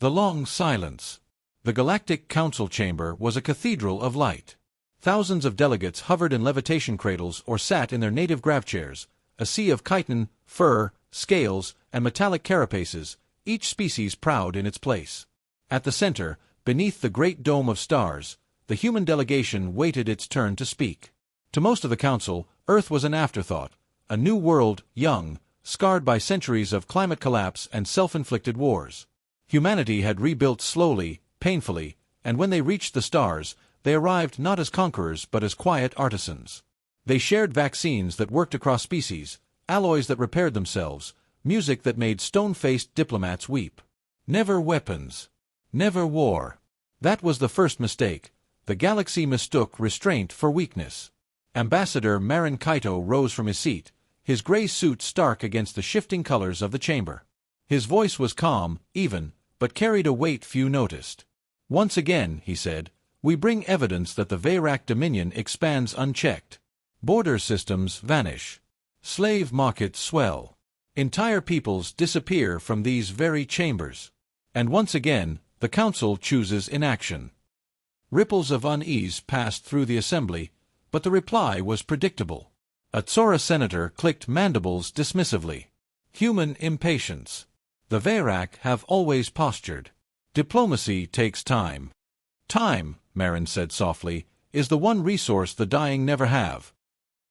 The long silence. The Galactic Council chamber was a cathedral of light. Thousands of delegates hovered in levitation cradles or sat in their native gravchairs, a sea of chitin, fur, scales, and metallic carapaces, each species proud in its place. At the center, beneath the great dome of stars, the human delegation waited its turn to speak. To most of the council, Earth was an afterthought, a new world, young, scarred by centuries of climate collapse and self-inflicted wars. Humanity had rebuilt slowly, painfully, and when they reached the stars, they arrived not as conquerors but as quiet artisans. They shared vaccines that worked across species, alloys that repaired themselves, music that made stone-faced diplomats weep. Never weapons. Never war. That was the first mistake. The galaxy mistook restraint for weakness. Ambassador Marin Kaito rose from his seat, his gray suit stark against the shifting colors of the chamber. His voice was calm, even, but carried a weight few noticed. Once again, he said, we bring evidence that the Veyrak Dominion expands unchecked. Border systems vanish. Slave markets swell. Entire peoples disappear from these very chambers. And once again, the Council chooses inaction. Ripples of unease passed through the assembly, but the reply was predictable. A Tsora senator clicked mandibles dismissively. Human impatience. The Veyrak have always postured. Diplomacy takes time. Time, Marin said softly, is the one resource the dying never have.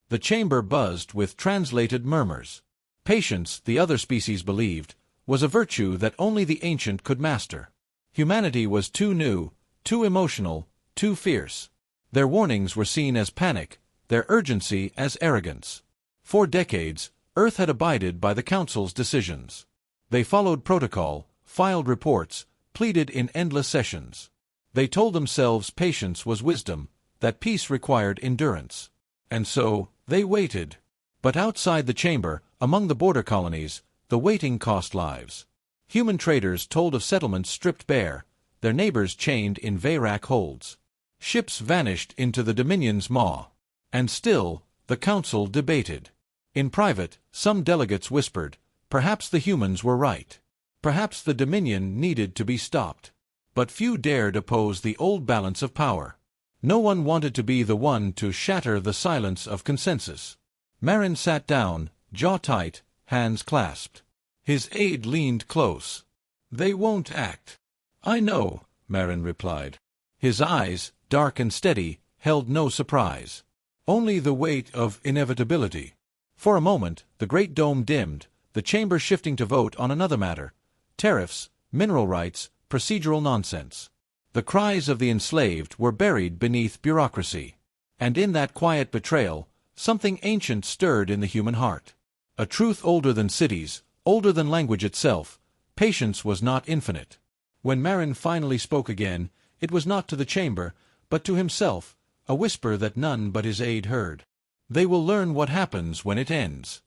The chamber buzzed with translated murmurs. Patience, the other species believed, was a virtue that only the ancient could master. Humanity was too new, too emotional, too fierce. Their warnings were seen as panic, their urgency as arrogance. For decades, Earth had abided by the Council's decisions. They followed protocol, filed reports, pleaded in endless sessions. They told themselves patience was wisdom, that peace required endurance. And so, they waited. But outside the chamber, among the border colonies, the waiting cost lives. Human traders told of settlements stripped bare, their neighbors chained in Veyrak holds. Ships vanished into the Dominion's maw. And still, the Council debated. In private, some delegates whispered, perhaps the humans were right. Perhaps the Dominion needed to be stopped. But few dared oppose the old balance of power. No one wanted to be the one to shatter the silence of consensus. Marin sat down, jaw tight, hands clasped. His aide leaned close. They won't act. I know, Marin replied. His eyes, dark and steady, held no surprise. Only the weight of inevitability. For a moment, the great dome dimmed, the chamber shifting to vote on another matter. Tariffs, mineral rights, procedural nonsense. The cries of the enslaved were buried beneath bureaucracy. And in that quiet betrayal, something ancient stirred in the human heart. A truth older than cities, older than language itself. Patience was not infinite. When Marin finally spoke again, it was not to the chamber, but to himself, a whisper that none but his aide heard. They will learn what happens when it ends.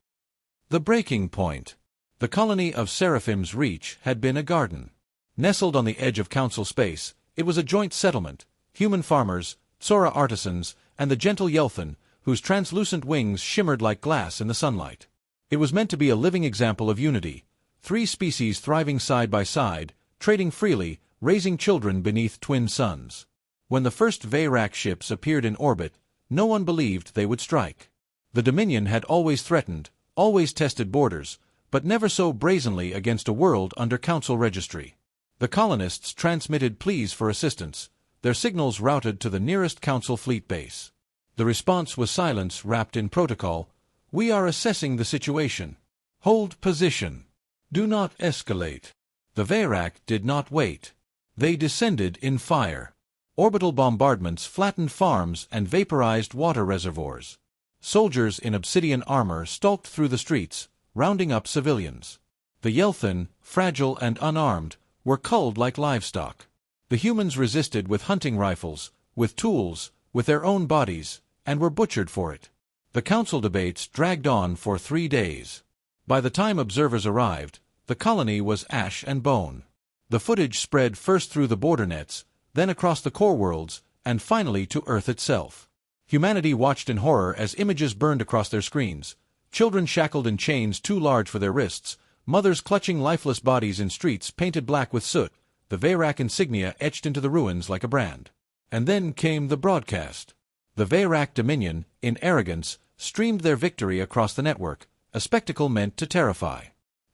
The breaking point. The colony of Seraphim's Reach had been a garden. Nestled on the edge of council space, it was a joint settlement, human farmers, Tsora artisans, and the gentle Yelthin, whose translucent wings shimmered like glass in the sunlight. It was meant to be a living example of unity, three species thriving side by side, trading freely, raising children beneath twin suns. When the first Veyrak ships appeared in orbit, no one believed they would strike. The Dominion had always threatened, always tested borders, but never so brazenly against a world under council registry. The colonists transmitted pleas for assistance, their signals routed to the nearest council fleet base. The response was silence wrapped in protocol. We are assessing the situation. Hold position. Do not escalate. The Veyrak did not wait. They descended in fire. Orbital bombardments flattened farms and vaporized water reservoirs. Soldiers in obsidian armor stalked through the streets, rounding up civilians. The Yelthin, fragile and unarmed, were culled like livestock. The humans resisted with hunting rifles, with tools, with their own bodies, and were butchered for it. The council debates dragged on for 3 days. By the time observers arrived, the colony was ash and bone. The footage spread first through the border nets, then across the core worlds, and finally to Earth itself. Humanity watched in horror as images burned across their screens, children shackled in chains too large for their wrists, mothers clutching lifeless bodies in streets painted black with soot, the Veyrak insignia etched into the ruins like a brand. And then came the broadcast. The Veyrak Dominion, in arrogance, streamed their victory across the network, a spectacle meant to terrify.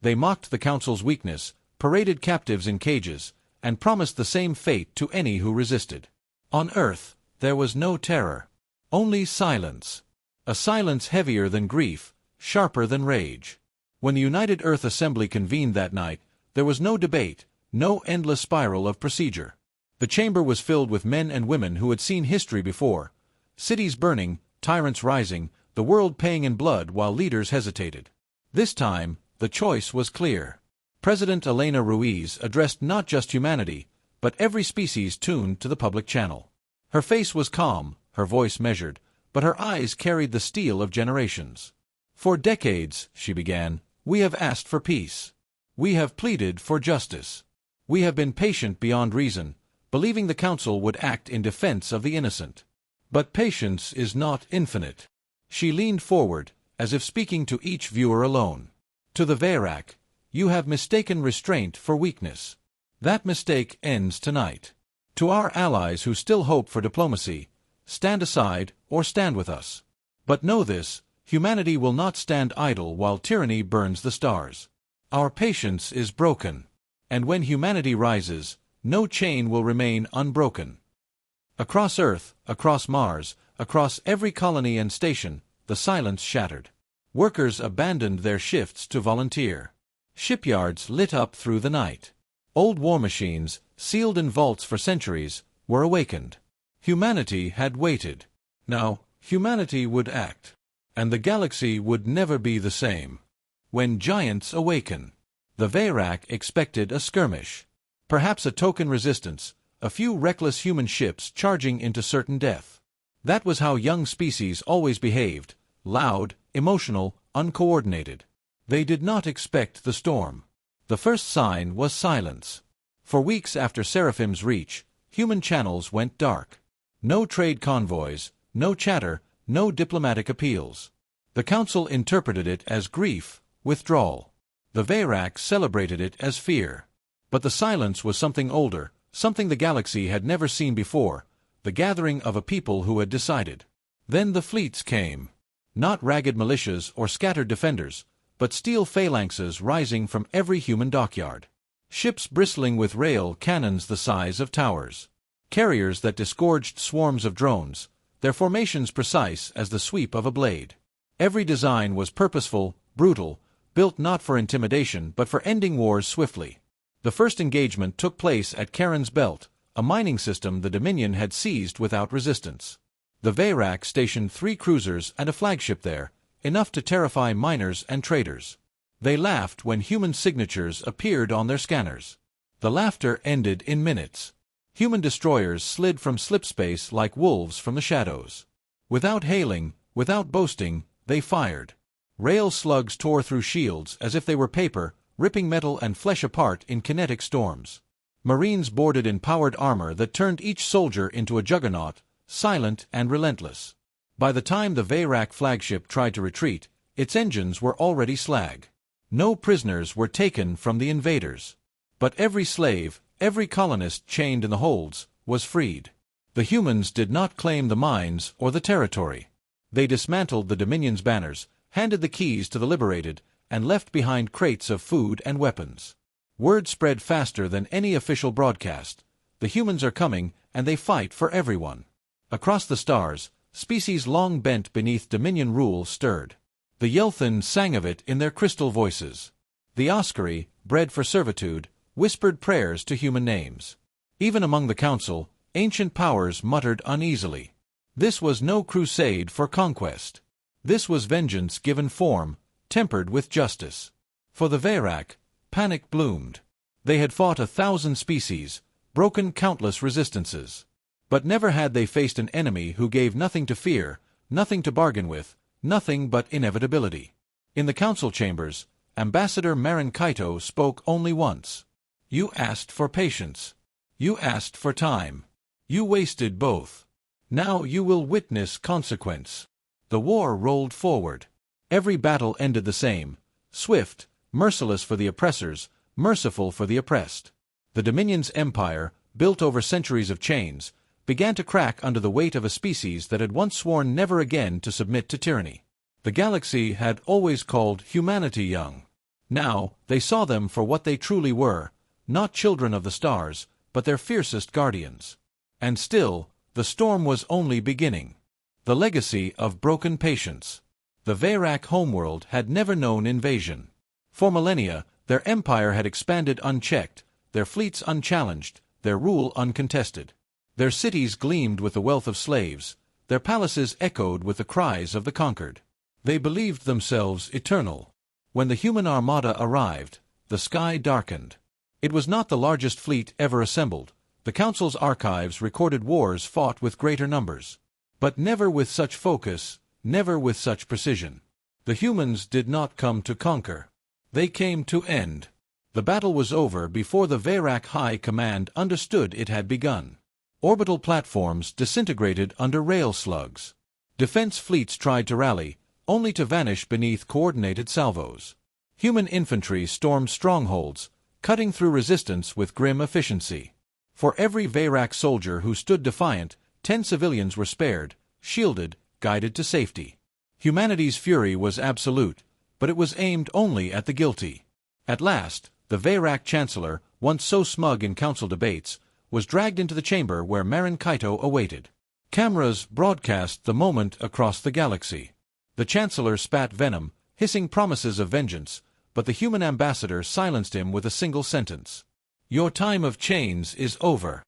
They mocked the Council's weakness, paraded captives in cages, and promised the same fate to any who resisted. On Earth, there was no terror. Only silence. A silence heavier than grief, sharper than rage. When the United Earth Assembly convened that night, there was no debate, no endless spiral of procedure. The chamber was filled with men and women who had seen history before. Cities burning, tyrants rising, the world paying in blood while leaders hesitated. This time, the choice was clear. President Elena Ruiz addressed not just humanity, but every species tuned to the public channel. Her face was calm, her voice measured, but her eyes carried the steel of generations. For decades, she began, we have asked for peace. We have pleaded for justice. We have been patient beyond reason, believing the Council would act in defense of the innocent. But patience is not infinite. She leaned forward, as if speaking to each viewer alone. To the Veyrak, you have mistaken restraint for weakness. That mistake ends tonight. To our allies who still hope for diplomacy, stand aside or stand with us. But know this, humanity will not stand idle while tyranny burns the stars. Our patience is broken. And when humanity rises, no chain will remain unbroken. Across Earth, across Mars, across every colony and station, the silence shattered. Workers abandoned their shifts to volunteer. Shipyards lit up through the night. Old war machines, sealed in vaults for centuries, were awakened. Humanity had waited. Now, humanity would act. And the galaxy would never be the same. When giants awaken, the Veyrak expected a skirmish. Perhaps a token resistance, a few reckless human ships charging into certain death. That was how young species always behaved, loud, emotional, uncoordinated. They did not expect the storm. The first sign was silence. For weeks after Seraphim's reach, human channels went dark. No trade convoys, no chatter, no diplomatic appeals. The Council interpreted it as grief, withdrawal. The Veyrak celebrated it as fear. But the silence was something older, something the galaxy had never seen before, the gathering of a people who had decided. Then the fleets came. Not ragged militias or scattered defenders, but steel phalanxes rising from every human dockyard. Ships bristling with rail cannons the size of towers. Carriers that disgorged swarms of drones, their formations precise as the sweep of a blade. Every design was purposeful, brutal, built not for intimidation but for ending wars swiftly. The first engagement took place at Charon's Belt, a mining system the Dominion had seized without resistance. The Veyrak stationed 3 cruisers and a flagship there, enough to terrify miners and traders. They laughed when human signatures appeared on their scanners. The laughter ended in minutes. Human destroyers slid from slipspace like wolves from the shadows. Without hailing, without boasting, they fired. Rail slugs tore through shields as if they were paper, ripping metal and flesh apart in kinetic storms. Marines boarded in powered armor that turned each soldier into a juggernaut, silent and relentless. By the time the Veyrak flagship tried to retreat, its engines were already slag. No prisoners were taken from the invaders. But every slave, every colonist chained in the holds, was freed. The humans did not claim the mines or the territory. They dismantled the Dominion's banners, handed the keys to the liberated, and left behind crates of food and weapons. Word spread faster than any official broadcast. The humans are coming, and they fight for everyone. Across the stars, species long bent beneath Dominion rule stirred. The Yelthin sang of it in their crystal voices. The Oscari, bred for servitude, whispered prayers to human names. Even among the Council, ancient powers muttered uneasily. This was no crusade for conquest. This was vengeance given form, tempered with justice. For the Veyrak, panic bloomed. They had fought 1,000 species, broken countless resistances. But never had they faced an enemy who gave nothing to fear, nothing to bargain with, nothing but inevitability. In the council chambers, Ambassador Marin Kaito spoke only once. You asked for patience. You asked for time. You wasted both. Now you will witness consequence. The war rolled forward. Every battle ended the same, swift, merciless for the oppressors, merciful for the oppressed. The Dominion's empire, built over centuries of chains, began to crack under the weight of a species that had once sworn never again to submit to tyranny. The galaxy had always called humanity young. Now, they saw them for what they truly were, not children of the stars, but their fiercest guardians. And still, the storm was only beginning. The legacy of broken patience. The Veyrak homeworld had never known invasion. For millennia, their empire had expanded unchecked, their fleets unchallenged, their rule uncontested. Their cities gleamed with the wealth of slaves, their palaces echoed with the cries of the conquered. They believed themselves eternal. When the human armada arrived, the sky darkened. It was not the largest fleet ever assembled. The Council's archives recorded wars fought with greater numbers. But never with such focus, never with such precision. The humans did not come to conquer. They came to end. The battle was over before the Veyrak High Command understood it had begun. Orbital platforms disintegrated under rail slugs. Defense fleets tried to rally, only to vanish beneath coordinated salvos. Human infantry stormed strongholds, cutting through resistance with grim efficiency. For every Veyrak soldier who stood defiant, 10 civilians were spared, shielded, guided to safety. Humanity's fury was absolute, but it was aimed only at the guilty. At last, the Veyrak Chancellor, once so smug in council debates, was dragged into the chamber where Marin Kaito awaited. Cameras broadcast the moment across the galaxy. The Chancellor spat venom, hissing promises of vengeance, but the human ambassador silenced him with a single sentence. "Your time of chains is over."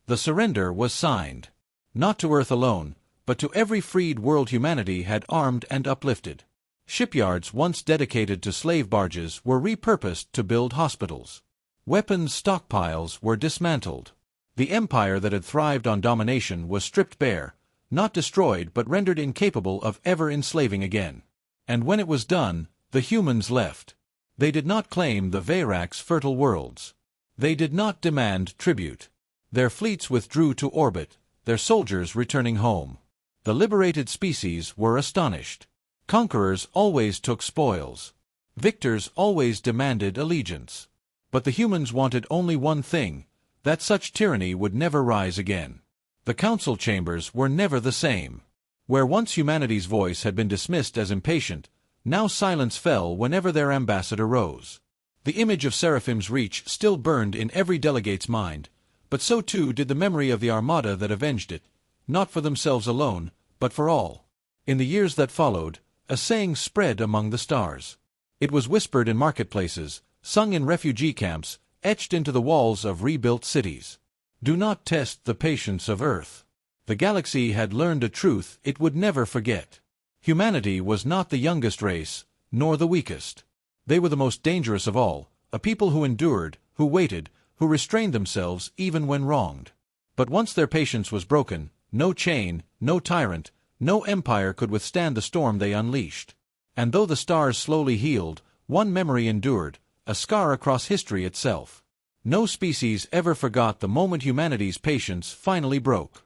The surrender was signed. Not to Earth alone, but to every freed world humanity had armed and uplifted. Shipyards once dedicated to slave barges were repurposed to build hospitals. Weapons stockpiles were dismantled. The empire that had thrived on domination was stripped bare, not destroyed but rendered incapable of ever enslaving again. And when it was done, the humans left. They did not claim the Veyrak's fertile worlds. They did not demand tribute. Their fleets withdrew to orbit, their soldiers returning home. The liberated species were astonished. Conquerors always took spoils. Victors always demanded allegiance. But the humans wanted only one thing, that such tyranny would never rise again. The council chambers were never the same. Where once humanity's voice had been dismissed as impatient, now silence fell whenever their ambassador rose. The image of Seraphim's reach still burned in every delegate's mind, but so too did the memory of the armada that avenged it, not for themselves alone, but for all. In the years that followed, a saying spread among the stars. It was whispered in marketplaces, sung in refugee camps, etched into the walls of rebuilt cities. Do not test the patience of Earth. The galaxy had learned a truth it would never forget. Humanity was not the youngest race, nor the weakest. They were the most dangerous of all, a people who endured, who waited, who restrained themselves even when wronged. But once their patience was broken, no chain, no tyrant, no empire could withstand the storm they unleashed. And though the stars slowly healed, one memory endured, a scar across history itself. No species ever forgot the moment humanity's patience finally broke.